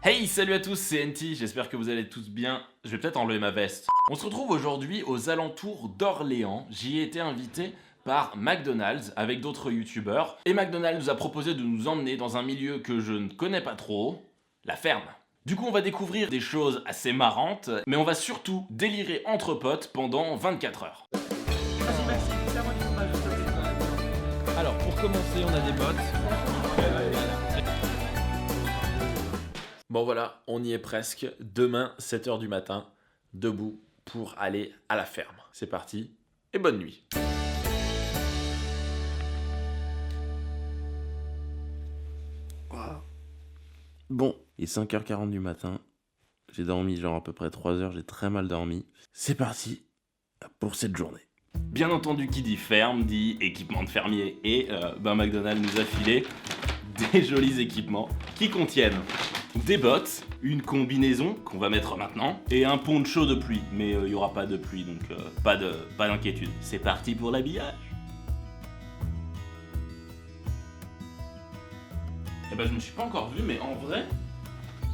Hey, salut à tous, c'est NT, j'espère que vous allez tous bien. Je vais peut-être enlever ma veste. On se retrouve aujourd'hui aux alentours d'Orléans. J'y ai été invité par McDonald's avec d'autres youtubeurs. Et McDonald's nous a proposé de nous emmener dans un milieu que je ne connais pas trop, la ferme. Du coup, on va découvrir des choses assez marrantes, mais on va surtout délirer entre potes pendant 24 heures. Vas-y Maxime, fais-moi du fromage, s'il te plaît. Alors, pour commencer, on a des bottes. Bon voilà, on y est presque. Demain, 7h du matin, debout pour aller à la ferme. C'est parti, et bonne nuit. Bon, il est 5h40 du matin. J'ai dormi genre à peu près 3 heures, j'ai très mal dormi. C'est parti pour cette journée. Bien entendu, qui dit ferme, dit équipement de fermier. Et McDonald's nous a filé des jolis équipements qui contiennent des bottes, une combinaison qu'on va mettre maintenant et un poncho de pluie. Mais il n'y aura pas de pluie, donc pas d'inquiétude. C'est parti pour l'habillage. Eh ben je me suis pas encore vu, mais en vrai,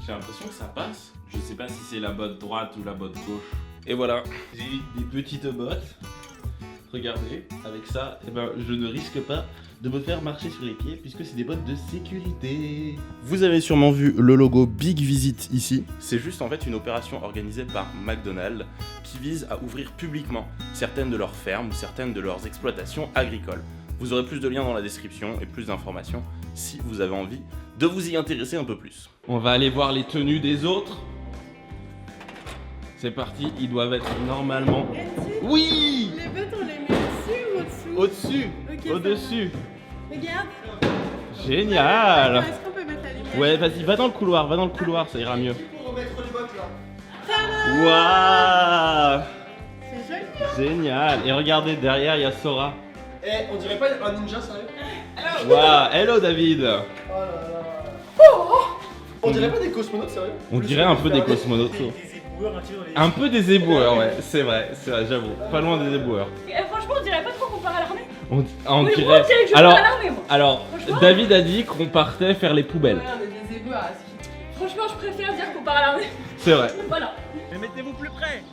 j'ai l'impression que ça passe. Je sais pas si c'est la botte droite ou la botte gauche. Et voilà, j'ai des petites bottes. Regardez, avec ça, eh ben, je ne risque pas de me faire marcher sur les pieds puisque c'est des bottes de sécurité. Vous avez sûrement vu le logo Big Visit ici. C'est juste en fait une opération organisée par McDonald's qui vise à ouvrir publiquement certaines de leurs fermes ou certaines de leurs exploitations agricoles. Vous aurez plus de liens dans la description et plus d'informations si vous avez envie de vous y intéresser un peu plus. On va aller voir les tenues des autres. C'est parti, ils doivent être normalement... Oui! Les bottes, on les met au-dessus ou au-dessous? Au-dessus, Ok, au-dessus. Regarde. Génial. Est-ce qu'on peut mettre la lumière? Ouais, vas-y, va dans le couloir, ça ira mieux. Pour remettre les bottes là. Waouh! C'est joli, hein? Génial. Et regardez, derrière, il y a Sora. Eh, on dirait pas un ninja sérieux? Waouh, hello David. Oh là là. On dirait pas des cosmonautes sérieux? On dirait un peu des cosmonautes. Un peu des éboueurs, ouais, c'est vrai, j'avoue. Pas loin des éboueurs. Franchement, on dirait pas trop qu'on part à l'armée. On Oui, dirait... moi, on dirait que je Alors, pars à l'armée, moi. alors, Franchement. David a dit qu'on partait faire les poubelles. Ouais, on est des éboueurs. Franchement, je préfère dire qu'on part à l'armée. C'est vrai. Voilà. Mais mettez-vous plus près.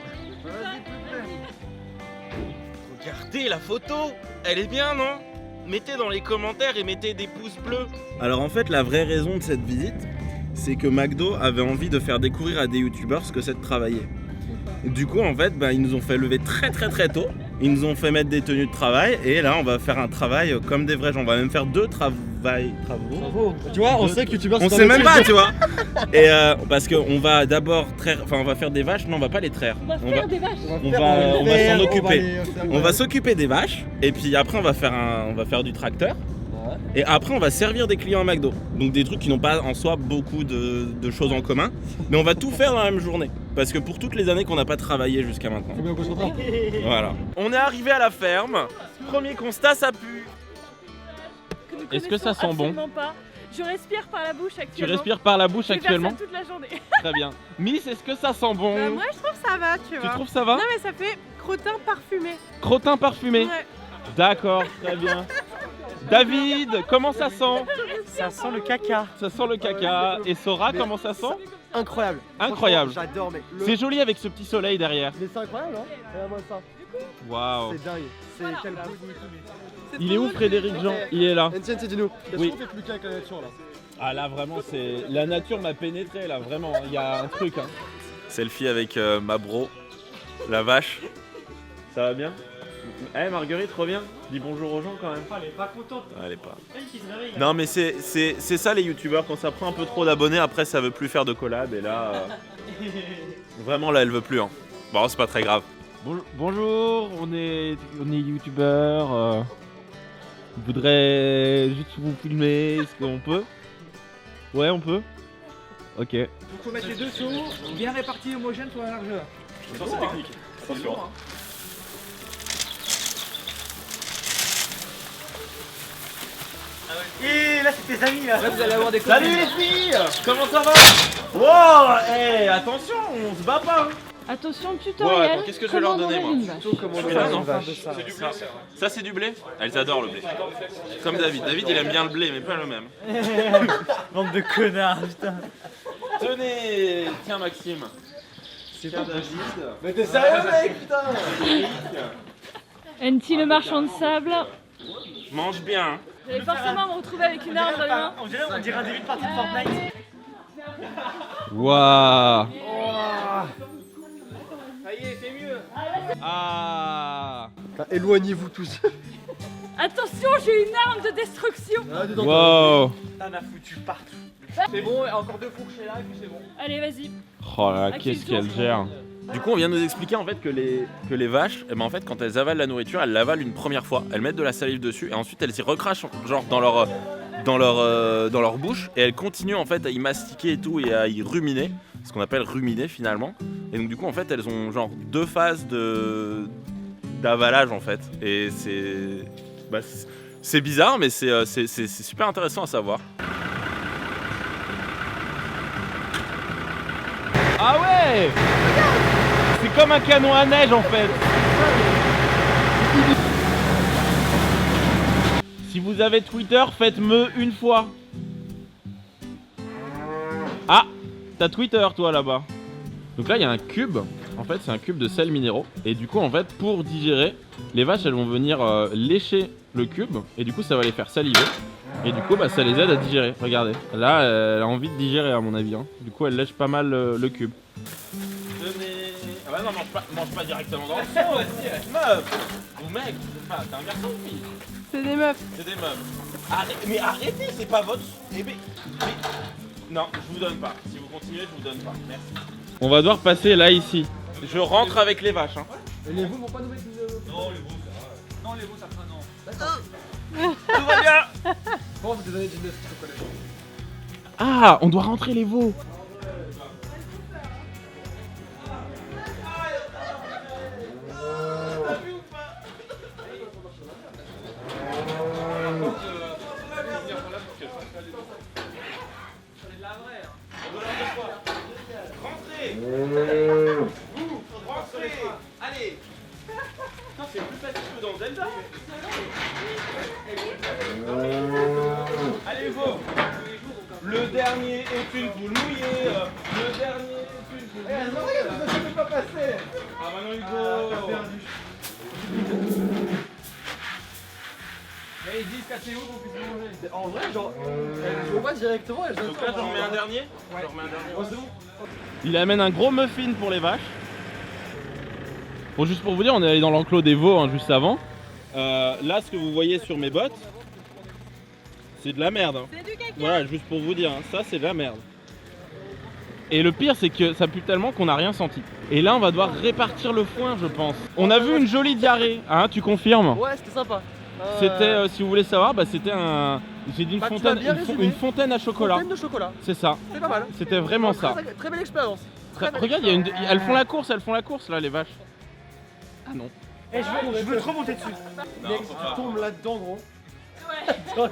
Regardez la photo. Elle est bien, non? Mettez dans les commentaires et mettez des pouces bleus. Alors en fait, la vraie raison de cette visite, c'est que McDo avait envie de faire découvrir à des youtubeurs ce que c'est de travailler. Du coup, en fait, ils nous ont fait lever très tôt. Ils nous ont fait mettre des tenues de travail et là, on va faire un travail comme des vrais gens. On va même faire deux travaux. Tu vois, on sait que youtubeurs On sait même pas, tu vois. Et parce qu'on va d'abord traire, enfin, on va faire des vaches. Non, on va pas les traire. On va faire des vaches. On va s'en occuper. On va s'occuper des vaches et puis après, on va faire du tracteur. Et après on va servir des clients à McDo. Donc des trucs qui n'ont pas en soi beaucoup de choses en commun. Mais on va tout faire dans la même journée. Parce que pour toutes les années qu'on n'a pas travaillé jusqu'à maintenant. Faut bien qu'on s'entende. Voilà. On est arrivé à la ferme. Premier constat, ça pue. nous Est-ce que ça connaissons sent bon? absolument pas. Je respire par la bouche Tu actuellement. respires par la bouche Je vais faire actuellement? ça toute la journée. Très bien. Miss, est-ce que ça sent bon? Moi, je trouve que ça va, tu vois. Tu trouves ça va? Non, mais ça fait crottin parfumé. Crottin parfumé. Ouais. D'accord, très bien. David, comment ça sent? Ça sent le caca. Ça sent le caca. Et Sora, comment ça sent? Incroyable. Incroyable. Franchement, j'adore, mais. C'est joli avec ce petit soleil derrière. Mais c'est incroyable, hein? Regarde-moi ça. Waouh. C'est dingue. C'est quel beau. Il est où Frédéric Jean? Il est là. Etienne, dis-nous. Qu'est-ce Oui. qu'on fait plus qu'avec la nature là? Ah là vraiment c'est... La nature m'a pénétré là, vraiment. Il y a un truc hein. Selfie avec ma bro, la vache. Ça va bien? Eh Marguerite, reviens. Dis bonjour aux gens quand même. Elle est pas contente. Elle est pas. Elle qui se réveille. Non mais c'est ça les youtubeurs, quand ça prend un peu trop d'abonnés, après ça veut plus faire de collab et là... Vraiment là elle veut plus hein. Bon c'est pas très grave. Bonjour, on est youtubeurs. On voudrait juste vous filmer, est-ce qu'on peut? Ouais on peut. Ok. Il faut mettre les deux sauts bien répartis homogènes sur la largeur. Attention c'est technique. Attention. Et là, c'est tes amis là. Là, vous allez avoir des Salut les filles. Comment ça va? Wow, hey, attention, on se bat pas. Attention, Bon, tutoriel. attends, qu'est-ce que je vais leur comment donner, enlever moi une vache. C'est du blé. Ça c'est du blé? Elles adorent le blé. Comme David. David il aime bien le blé mais pas le même. Bande de connards, putain. Tenez, tiens Maxime. C'est Tiens pas David. Mais t'es sérieux, mec, putain. Anti le marchand de sable. Mange bien. Vous allez forcément me retrouver avec une arme dans les mains. On dirait un début de partie de Fortnite. Waouh. Ça y est, fais mieux. Ah. Éloignez-vous tous. Attention, j'ai une arme de destruction. Wow. T'en as foutu partout. C'est bon, encore 2 fourches là et puis c'est bon. Allez, vas-y. Oh là, À qui qu'est-ce le tour? qu'elle gère. Du coup on vient de nous expliquer en fait que les vaches, eh ben, en fait quand elles avalent la nourriture, elles l'avalent une première fois, elles mettent de la salive dessus et ensuite elles s'y recrachent genre dans leur bouche et elles continuent en fait à y mastiquer et tout et à y ruminer, ce qu'on appelle ruminer finalement. Et donc du coup en fait elles ont genre 2 phases d'avalage en fait et c'est bizarre mais c'est super intéressant à savoir. Ah ouais. C'est comme un canon à neige en fait. Si vous avez Twitter, faites-me une fois. Ah, t'as Twitter toi là-bas. Donc là il y a un cube. En fait c'est un cube de sels minéraux. Et du coup en fait pour digérer, les vaches elles vont venir lécher le cube. Et du coup ça va les faire saliver. Et du coup bah, ça les aide à digérer. Regardez. Là elle a envie de digérer à mon avis. Hein. Du coup elle lèche pas mal le cube. Tenez. Ah bah non, mange pas directement dans le son, meuf. Ou mec, t'es un garçon ou fille? C'est des meufs. C'est des meufs. Mais arrêtez, c'est pas votre. Mais... Non, je vous donne pas. Si vous continuez, je vous donne pas. Merci. On va devoir passer là ici. Je rentre avec les vaches. Hein. Et les veaux vont pas nous mettre une. Non, les veaux, ça fera non. Tout va bien. Bon, c'est des années 19 au collège. Ah, on doit rentrer les veaux. Allez. Putain, c'est plus facile que dans Zelda. Allez, Hugo. Le dernier est une poule mouillée. Le dernier est une poule mouillée. Ça peut pas passer. Ah bah non, Hugo. Mais ils disent cassez où qu'on puisse manger. En vrai, genre, on va directement et je Donc là, j'en remets un dernier. J'en remets un dernier. Oh, c'est bon. Il amène un gros muffin pour les vaches. Bon, juste pour vous dire, on est allé dans l'enclos des veaux hein, juste avant. Là, ce que vous voyez sur mes bottes, c'est de la merde. Hein. C'est du caca. Voilà, juste pour vous dire, hein, ça c'est de la merde. Et le pire, c'est que ça pue tellement qu'on n'a rien senti. Et là, on va devoir répartir le foin, je pense. On a vu une jolie diarrhée, hein, tu confirmes? Ouais, c'était sympa. C'était, si vous voulez savoir, bah, c'était un. J'ai dit une Bah, tu fontaine, l'as bien résumé. une fontaine à chocolat. Fontaine de chocolat. C'est ça. C'est pas mal. C'était vraiment ça. Très belle expérience. Très belle Regarde, elles font la course là, les vaches. Ah non. Eh, je veux trop monter dessus. Mec, si tu tombes là-dedans, gros. Ouais,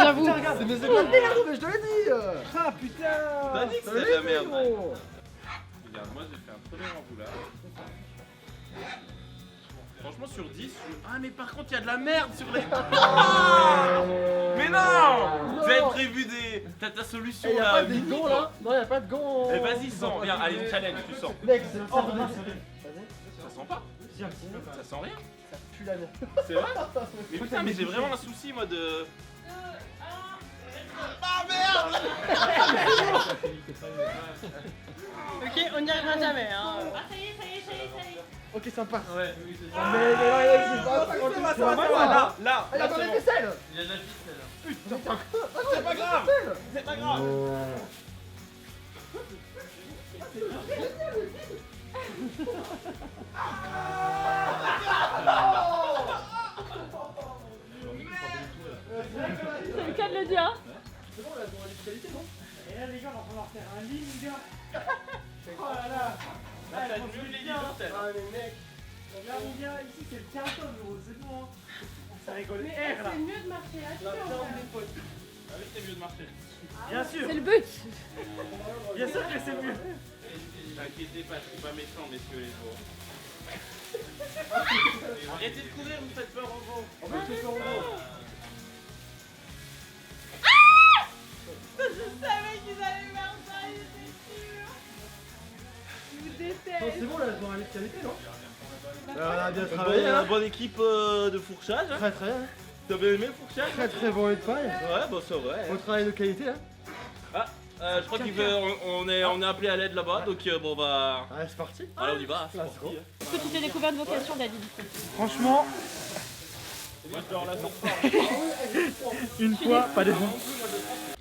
j'avoue. C'est mes épaules de merde, mais je te l'ai dit. Ah putain. T'as dit que Je te l'ai c'était de la dit, merde. gros. Regarde, moi j'ai fait un premier enroulage. Franchement, sur 10, ah, mais par contre, il y a de la merde sur les. Ah mais non, vous avez prévu des. T'as ta solution Et y'a là. pas des gants là? Non, y'a pas de gants. Eh, vas-y, sens, viens, allez, challenge, tu sens. Mec, c'est le cerveau des. Ça sent pas. Ça sent rien. Ça pue la merde. C'est vrai. Mais putain, mais j'ai vraiment un souci, moi, de. Ah merde. Ok, on n'y arrivera jamais. Hein. Ah, ça y est, ça y est, ça y est, ça y est. Ok, sympa. Ouais, oui, c'est ça. Mais c'est pas ça. Ça va, là, Il y a dans les vaisselles. Il y a de la piste là. Putain, C'est pas grave. C'est pas grave. C'est le cas de le dire. C'est bon, là, on a des qualités, non? Et là, les gars, on va falloir faire un lit, les gars. Oh là là. Là, t'as vu les Ah, mais mec. Là, mon gars, ici, c'est le carton, gros. C'est bon, hein. Ça rigole. Mais R là. c'est mieux de marcher là. La forme des potes. Ah oui, c'est mieux de marcher. Bien sûr. C'est le but. Bien sûr que c'est mieux. T'inquiétez pas, je suis pas méchant, messieurs les jours. Arrêtez de courir, vous faites peur aux veaux. On va te faire au gros. Je savais qu'ils allaient faire ça, j'étais sûre. Je vous Non, déteste. c'est bon là, je dois aller qualité, non? On a bien Une travaillé, bonne, hein. bonne équipe de fourchage. Hein. Très très, T'as bien aimé le fourchage? très très bon et de paille. Ouais, bah c'est vrai. Au travail de qualité, hein. Je crois qu'on est appelé à l'aide là-bas, donc bon bah. Allez, c'est parti. Allez, on y va, c'est Let's parti. go. Est-ce que tu t'es découvert de vocation, David? Franchement, une fois, pas des bons.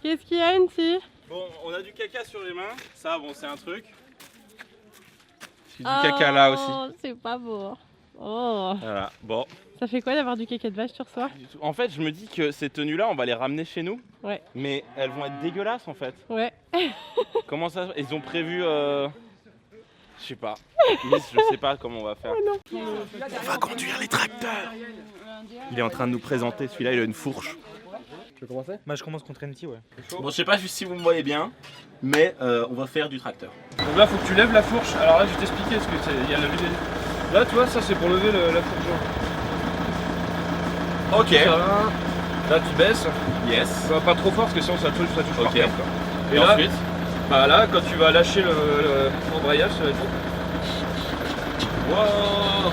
Qu'est-ce qu'il y a, Nancy? Bon, on a du caca sur les mains, ça bon c'est un truc. J'ai du caca là aussi. Oh, c'est pas beau. Oh. Voilà, bon. Ça fait quoi d'avoir du caca de vache sur soi? En fait, je me dis que ces tenues-là, on va les ramener chez nous. Ouais. Mais elles vont être dégueulasses en fait. Ouais. Comment ça? Ils ont prévu. Je sais pas. Miss, je sais pas comment on va faire. On va conduire les tracteurs. Il est en train de nous présenter. Celui-là, il a une fourche. Tu veux commencer? Bah, je commence contre NT, ouais. Bon, je sais pas si vous me voyez bien, mais on va faire du tracteur. Donc là, faut que tu lèves la fourche. Alors là, je vais t'expliquer ce que c'est. Il y a Là, tu vois, ça c'est pour lever la fourche. Ok. Ça va. Là, tu baisses. Yes. Ça va pas trop fort parce que sinon ça touche par Ok. terre, quoi. Et là, ensuite? bah là, quand tu vas lâcher l'embrayage, ça va être bon. Wow.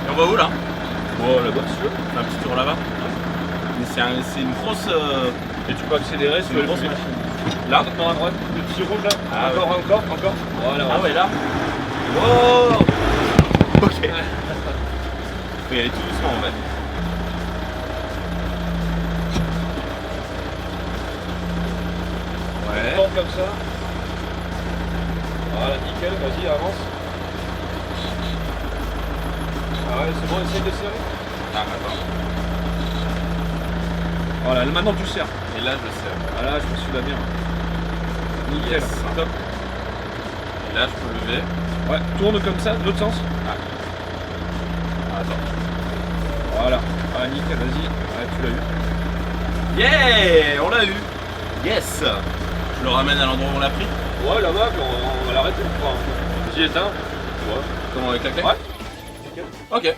Et on va où là? Bon, là-bas, si tu veux. Un petit tour là-bas. Mais c'est une grosse. Et tu peux accélérer si tu veux une le grosse plus. machine. Là? Maintenant à droite, le petit rouge là. Ah ouais. Encore. Voilà. Ah ouais, là. Wow. Ok. Faut y aller tout doucement en fait. Ouais. Tourne comme ça. Voilà, nickel, vas-y, avance. Ah ouais, c'est bon, essaye de serrer. Ah attends. Voilà, maintenant tu serres. Et là je serre. Voilà, je me suis bien. Nickel, Yes. top. Et là je peux lever. Ouais, tourne comme ça, de l'autre sens. Attends. Voilà. Ah, nickel, vas-y. Ouais, tu l'as eu. Yeah, on l'a eu. Yes. Je le ramène à l'endroit où on l'a pris. Ouais, là-bas, puis on va l'arrêter. J'y éteins. Ouais. Comment, avec la clé? Ouais. Ok. Et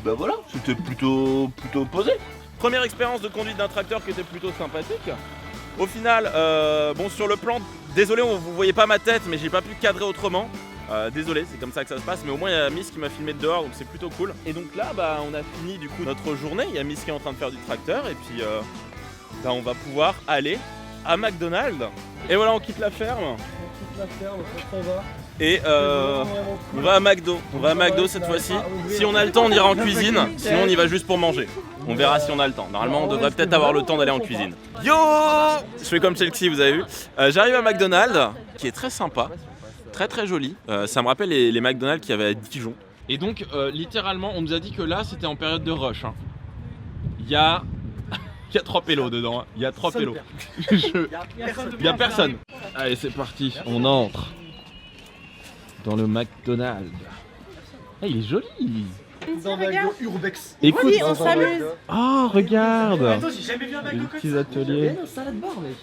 bah voilà, c'était plutôt posé. Première expérience de conduite d'un tracteur qui était plutôt sympathique. Au final, bon sur le plan, désolé vous voyez pas ma tête mais j'ai pas pu cadrer autrement. Désolé, c'est comme ça que ça se passe, mais au moins il y a Miss qui m'a filmé de dehors donc c'est plutôt cool. Et donc là bah on a fini du coup notre journée, il y a Miss qui est en train de faire du tracteur et puis bah, on va pouvoir aller à McDonald's. Et voilà, on quitte la ferme. Et on va à McDo. On va à McDo cette fois-ci. Si on a le temps, on ira en cuisine. Sinon, on y va juste pour manger. On verra si on a le temps. Normalement, on devrait peut-être avoir le temps d'aller en cuisine. Yo! Je fais comme Chelsea, vous avez vu. J'arrive à McDonald's, qui est très sympa, très très joli. Ça me rappelle les McDonald's qu'il y avait à Dijon. Et donc, littéralement, on nous a dit que là, c'était en période de rush. Hein. Il y a 3 pélos dedans. Hein. Il y a 3 pélos. Il y a personne. Allez, c'est parti. On entre dans le McDonald's. Ah, il est joli. Dans McDo Urbex. Écoute. Oui, on s'amuse. Oh, regarde. Attends, j'ai jamais vu un Les McDo petits Il y ateliers. a une salade bar, mec.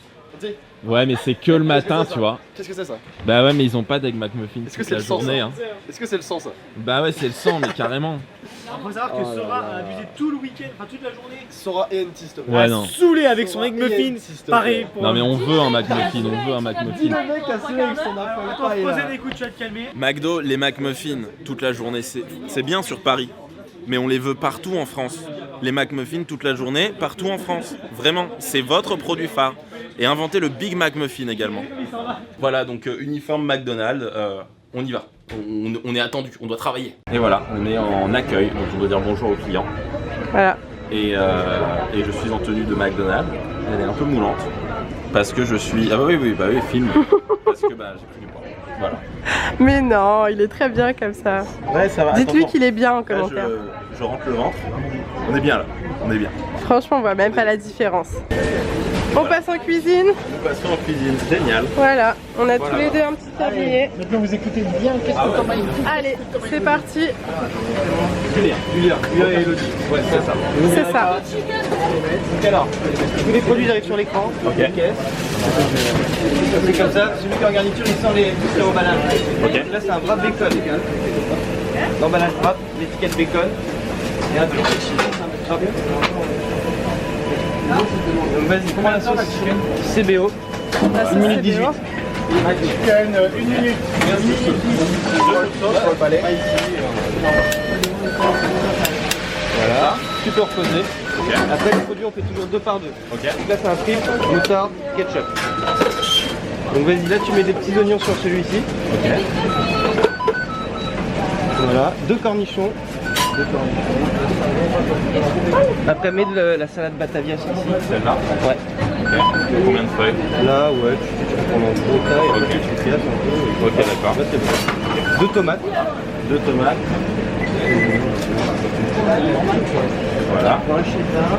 Ouais, mais c'est que le matin, tu vois. Qu'est-ce que c'est ça? Bah ouais, mais ils ont pas d'egg McMuffin Est-ce que toute c'est la le sang, journée. ça Hein. Est-ce que c'est le sang, ça? Bah ouais, c'est le sang, mais carrément. Il faut savoir que Oh là Sora là. a abusé tout le week-end, enfin toute la journée. Sora et NT, s'il te plaît. Ouais, non. Saoulé avec son egg muffin. Pareil pour. Non, mais on veut un McMuffin, on veut un Dis McMuffin. le mec à ce avec son appareil Attends, paille, posez là. des coups, tu vas te calmer. McDo, les McMuffins, toute la journée, c'est bien sur Paris. Mais on les veut partout en France. Les McMuffins, toute la journée, partout en France. Vraiment, c'est votre produit phare. Et inventez le Big McMuffin également. Voilà, donc uniforme McDonald's, on y va. On est attendu, on doit travailler. Et voilà, on est en accueil, donc on doit dire bonjour aux clients. Voilà. Et je suis en tenue de McDonald's. Elle est un peu moulante. Parce que je suis... Ah bah oui, film. Parce que bah, j'ai pris du poids. Voilà. Mais non, il est très bien comme ça. Ouais, ça va. Dites-lui Attention. qu'il est bien en Là, commentaire. je rentre le ventre. On est bien là. On est bien. Franchement, on voit même pas la différence. On passe en cuisine. Nous passons en cuisine, génial. Voilà, on a tous les deux un petit tablier. Maintenant vous écoutez bien, qu'est-ce que t'en as? Allez, c'est parti. Julien et Elodie. Ouais, c'est ça. C'est ça. Donc alors, tous les produits arrivent sur l'écran. Ok. C'est comme ça, celui qui est en garniture il sort tous les emballages. Ok. Là c'est un wrap bacon. L'emballage wrap, l'étiquette bacon. Et un truc. Hop. Donc vas-y, prends la sauce CBO. La 1 minute 18. CBO. Chicken, 1 minute. Merci. Sauce pour le palais. Voilà, tu peux reposer. Après les produits on fait toujours 2 par 2. Donc là c'est un frites, moutarde, ketchup. Donc vas-y, là tu mets des petits oignons sur celui-ci. Voilà, 2 cornichons. Après mets de la salade Batavia ici. Celle-là. Ouais. Combien de feuilles? Là ouais, tu peux prendre en gros tas et après tu triasses un peu. Ok, d'accord. Là c'est bon. 2 tomates. 2 tomates. Voilà. Un cheddar.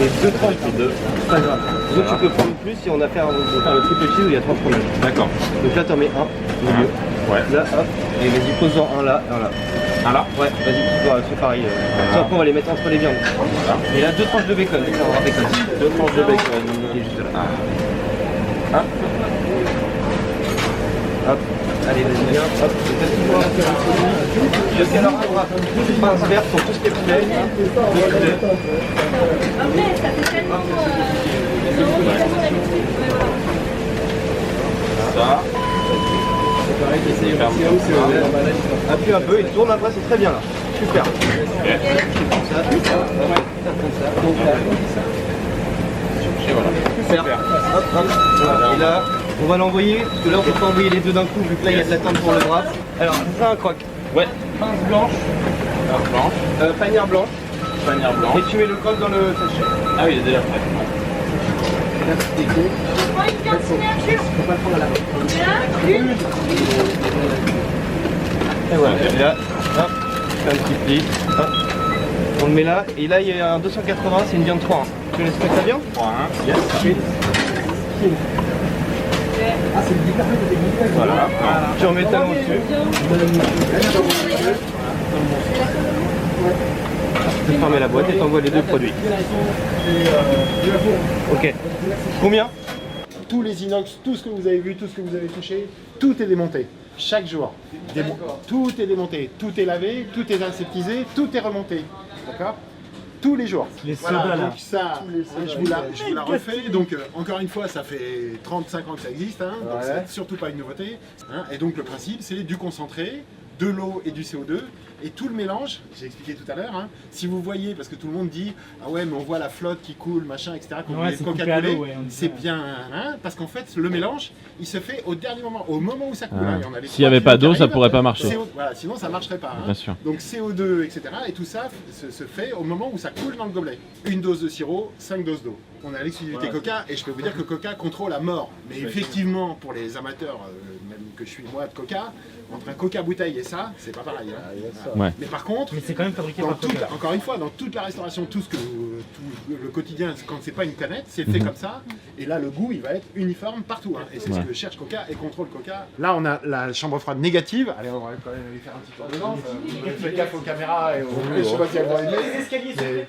Et 2 tranches de 2. Pas grave. Donc tu peux prendre plus si on a fait un triple cheese où il y a 3 fromages. D'accord. Donc là t'en mets un au milieu. Ouais. Là hop. Et vas-y pose-en un là et un là. Un là? Ouais, vas-y, c'est pareil. Ça, après on va les mettre entre les viandes. Et là 2 tranches de bacon. Ça, on va bacon. 2 tranches de bacon. Qui est juste là. Hop. Hop. Allez, vas-y, viens. Hop. Le canard à droite, les pinces vertes sont tous capillés. Après, ça fait tellement. Ça. Appuie un peu et tourne après, c'est très bien là. Super. Super. Hop, hop. Voilà. Et là, on va l'envoyer, parce que là on peut pas envoyer les deux d'un coup vu que là il y a de l'attente pour le wrap. Alors, c'est ça un croque. Ouais. Pince blanche. Panière blanche. Panière blanche. Et tu mets le croque dans le sachet. Ah oui, il est déjà prêt. Prends une carte signature. Faut pas le prendre à la main. Une. Et voilà. Et là, hop, fais un petit pli. Hop. On le met là. Et là, il y a un 280, c'est une viande 3. Tu laisses mettre la viande 3-1. Yes. Voilà. Tu en mets tellement dessus. Tu peux fermer la boîte et t'envoies les 2 produits. Ok. Combien? Tous les inox, tout ce que vous avez vu, tout ce que vous avez touché, tout est démonté. Chaque jour. Tout est démonté, tout est lavé, tout est insectisé, tout est remonté. D'accord? Tous les jours. Voilà, donc ça, je vous la refais. Donc encore une fois, ça fait 35 ans que ça existe, hein, donc c'est surtout pas une nouveauté. Hein, et donc le principe, c'est du concentré, de l'eau et du CO2. Et tout le mélange, j'ai expliqué tout à l'heure, hein, si vous voyez, parce que tout le monde dit « Ah ouais, mais on voit la flotte qui coule, machin, etc. » Quand Ouais, vous coca coulé, c'est bien, hein, parce qu'en fait, le mélange, il se fait au dernier moment, au moment où ça coule. Hein, s'il n'y avait pas d'eau, ça pourrait pas marcher. Voilà, sinon ça marcherait pas. Hein. Bien sûr. Donc CO2, etc. Et tout ça se fait au moment où ça coule dans le gobelet. Une dose de sirop, 5 doses d'eau. On a l'exclusivité Coca, et je peux vous dire que Coca contrôle à mort. Mais effectivement, pour les amateurs, même que je suis moi de Coca, entre un Coca bouteille et ça, c'est pas pareil. Hein. Ouais. Mais par contre, Mais c'est quand même fabriqué par Coca. encore une fois, dans toute la restauration, tout le quotidien, quand c'est pas une canette, c'est fait comme ça. Et là, le goût, il va être uniforme partout. Hein. Et c'est ce que cherche Coca et contrôle Coca. Là, on a la chambre froide négative. Allez, on va quand même aller faire un petit tour dedans. Faites gaffe aux caméras et je sais pas si elles vont aimer.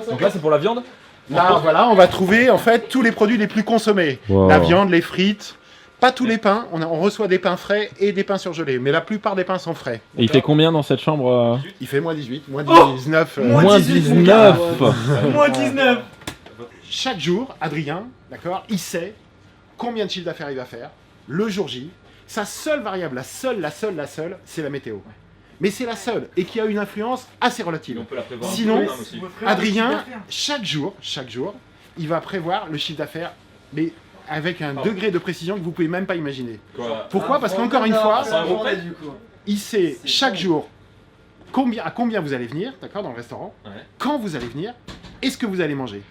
Donc là, c'est pour la viande? Là, voilà, on va trouver en fait tous les produits les plus consommés. Wow. La viande, les frites. Pas tous les pains, on reçoit des pains frais et des pains surgelés, mais la plupart des pains sont frais. Et il fait combien dans cette chambre Il fait moins 18, moins 19. Moins 19. Moins 19. Chaque jour, Adrien, d'accord, il sait combien de chiffre d'affaires il va faire, le jour J. Sa seule variable, la seule, c'est la météo. Mais c'est la seule, et qui a une influence assez relative. Sinon, Adrien, chaque jour, il va prévoir le chiffre d'affaires, mais avec un degré de précision que vous pouvez même pas imaginer. Pourquoi? Parce qu'encore une fois, il sait chaque jour à combien vous allez venir, d'accord, dans le restaurant, quand vous allez venir, et ce que vous allez manger.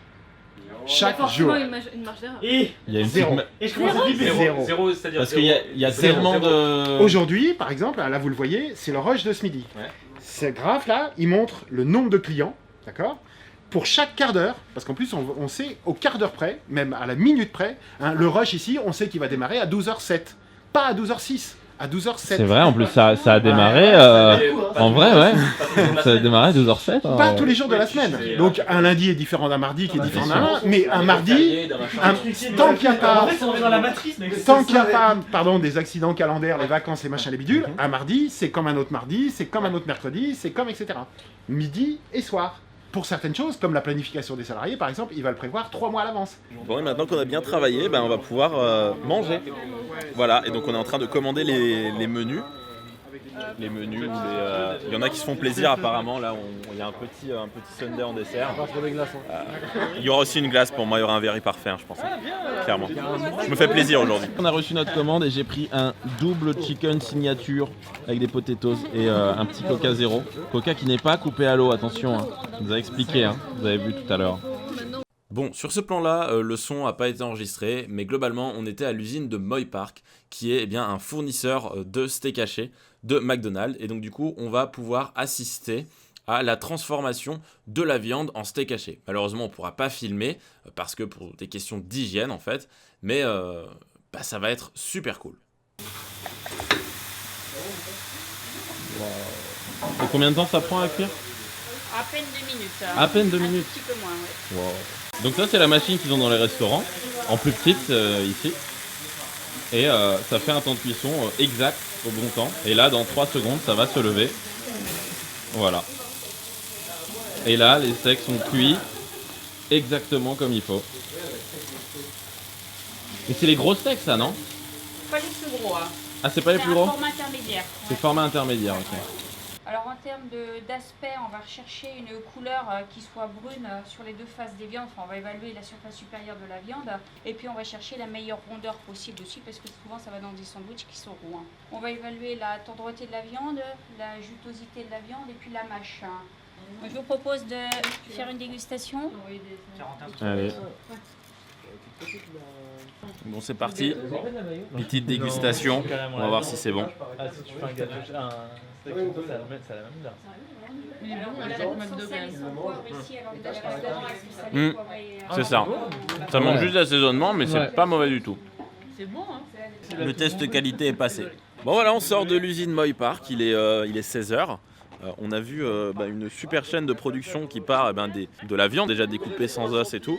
Chaque jour. Une marge d'erreur. Et Il y a une Zéro. je commence à vivre. Zéro. c'est-à-dire Parce qu'il y a tellement de. Aujourd'hui, par exemple, là vous le voyez, c'est le rush de ce midi. Ce graphe là, il montre le nombre de clients, d'accord, pour chaque quart d'heure, parce qu'en plus on sait au quart d'heure près, même à la minute près, hein, le rush ici, on sait qu'il va démarrer à 12h07, pas à 12h06. À 12h07. C'est vrai, en plus ça a démarré. En vrai, ouais. Ça a démarré à 12h07. Pas tous les jours de la semaine. Donc un lundi est différent d'un mardi qui est différent d'un lundi. Mais un mardi, tant qu'il n'y a pas. Tant qu'il n'y a pas, pardon, des accidents calendaires, les vacances, les machins, les bidules, un mardi, c'est comme un autre mardi, c'est comme un autre mercredi, c'est comme etc. Midi et soir. Pour certaines choses, comme la planification des salariés, par exemple, il va le prévoir 3 mois à l'avance. Bon, et maintenant qu'on a bien travaillé, on va pouvoir manger. Voilà, et donc on est en train de commander les menus. Les menus, il y en a qui se font plaisir apparemment. Là, il y a un petit sundae en dessert. Il y aura aussi une glace pour moi, il y aura un verre parfait, je pense. Clairement. Je me fais plaisir aujourd'hui. On a reçu notre commande et j'ai pris un double chicken signature avec des potatoes et un petit coca zéro. Coca qui n'est pas coupé à l'eau, attention. Hein. On nous a expliqué, hein. Vous avez vu tout à l'heure. Bon, sur ce plan-là, le son n'a pas été enregistré, mais globalement, on était à l'usine de Moy Park, qui est un fournisseur de steak haché de McDonald's. Et donc du coup, on va pouvoir assister à la transformation de la viande en steak haché. Malheureusement, on ne pourra pas filmer, parce que pour des questions d'hygiène en fait, mais ça va être super cool. Et combien de temps ça prend à cuire ? À peine 2 minutes. À peine 2 minutes. Un petit peu moins, ouais. Wow. Donc ça c'est la machine qu'ils ont dans les restaurants, en plus petite ici. Et ça fait un temps de cuisson exact au bon temps. Et là dans 3 secondes ça va se lever. Voilà. Et là les steaks sont cuits exactement comme il faut. Et c'est les gros steaks ça, non ? Pas les plus gros. Hein. Ah c'est pas les plus gros ? C'est un format intermédiaire. C'est format intermédiaire, ok. Alors en termes d'aspect, on va rechercher une couleur qui soit brune sur les 2 faces des viandes. Enfin, on va évaluer la surface supérieure de la viande. Et puis on va chercher la meilleure rondeur possible aussi, parce que souvent ça va dans des sandwichs qui sont roux. On va évaluer la tendreté de la viande, la jutosité de la viande et puis la mâche. Je vous propose de faire une dégustation. Allez. Bon, c'est parti. Petite dégustation. On va voir si c'est bon. Ah, si tu fais un gâteau, ça a la même glace. C'est ça. Ça manque juste d'assaisonnement, mais c'est pas mauvais du tout. C'est bon, hein. Le test qualité est passé. Bon voilà, on sort de l'usine Moy Park, il est 16h. On a vu une super chaîne de production qui part de la viande déjà découpée sans os et tout,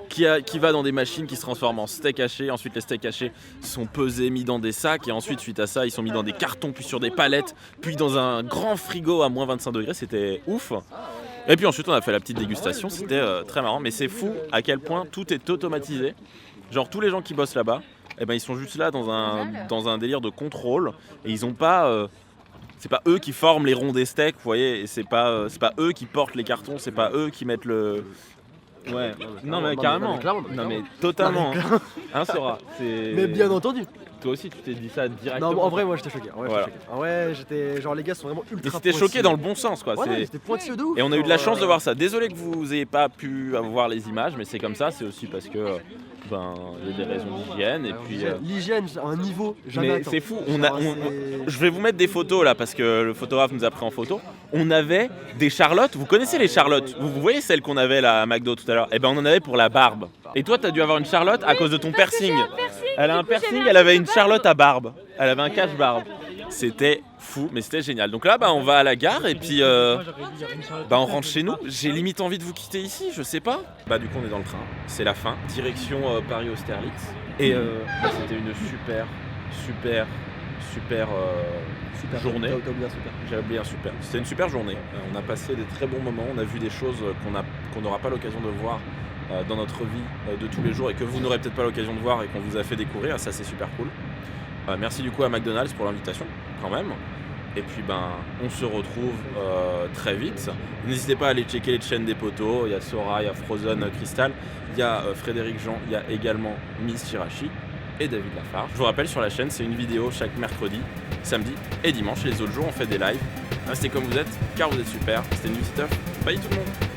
qui va dans des machines qui se transforment en steak haché. Ensuite les steaks hachés sont pesés, mis dans des sacs, et ensuite suite à ça ils sont mis dans des cartons, puis sur des palettes, puis dans un grand frigo à moins 25 degrés. C'était ouf. Et puis ensuite on a fait la petite dégustation, c'était très marrant. Mais c'est fou à quel point tout est automatisé. Genre tous les gens qui bossent là-bas, ils sont juste là dans un délire de contrôle, et ils ont pas... c'est pas eux qui forment les ronds des steaks, vous voyez, et c'est pas eux qui portent les cartons, c'est pas eux qui mettent le... Ouais, non mais carrément, non mais totalement, hein Sora, c'est... Mais bien entendu. Toi aussi tu t'es dit ça directement. Non, en vrai moi j'étais choqué. Voilà. En vrai j'étais, genre les gars sont vraiment ultra. Mais c'était choqué dans le bon sens quoi. Ouais, c'était pointilleux de ouf. Et on a eu de la chance de voir ça. Désolé que vous ayez pas pu avoir les images, mais c'est comme ça, c'est aussi parce que... il y a des raisons d'hygiène et puis... L'hygiène à un niveau jamais mais atteint. c'est fou, je vais vous mettre des photos là parce que le photographe nous a pris en photo. On avait des charlottes, vous connaissez les charlottes, vous voyez celles qu'on avait là à McDo tout à l'heure. On en avait pour la barbe. Et toi t'as dû avoir une charlotte à cause de ton piercing. Elle a un piercing, elle avait une charlotte à barbe. Elle avait un cache-barbe. C'était fou, mais c'était génial. Donc là, on va à la gare et puis on rentre chez nous. J'ai limite envie de vous quitter ici, je sais pas. Du coup, on est dans le train. C'est la fin. Direction Paris-Austerlitz. Et c'était une super journée. J'ai oublié un super. C'était une super journée. On a passé des très bons moments. On a vu des choses qu'on n'aura pas l'occasion de voir dans notre vie de tous les jours et que vous n'aurez peut-être pas l'occasion de voir et qu'on vous a fait découvrir. Ça, c'est super cool. Merci du coup à McDonald's pour l'invitation, quand même. Et puis on se retrouve très vite. N'hésitez pas à aller checker les chaînes des potos. Il y a Sora, il y a Frozen Crystal, il y a Frédéric Jean, il y a également Miss Chirachi et David Lafarge. Je vous rappelle, sur la chaîne, c'est une vidéo chaque mercredi, samedi et dimanche. Et les autres jours, on fait des lives. Restez comme vous êtes, car vous êtes super. C'était New Stuff. Bye tout le monde.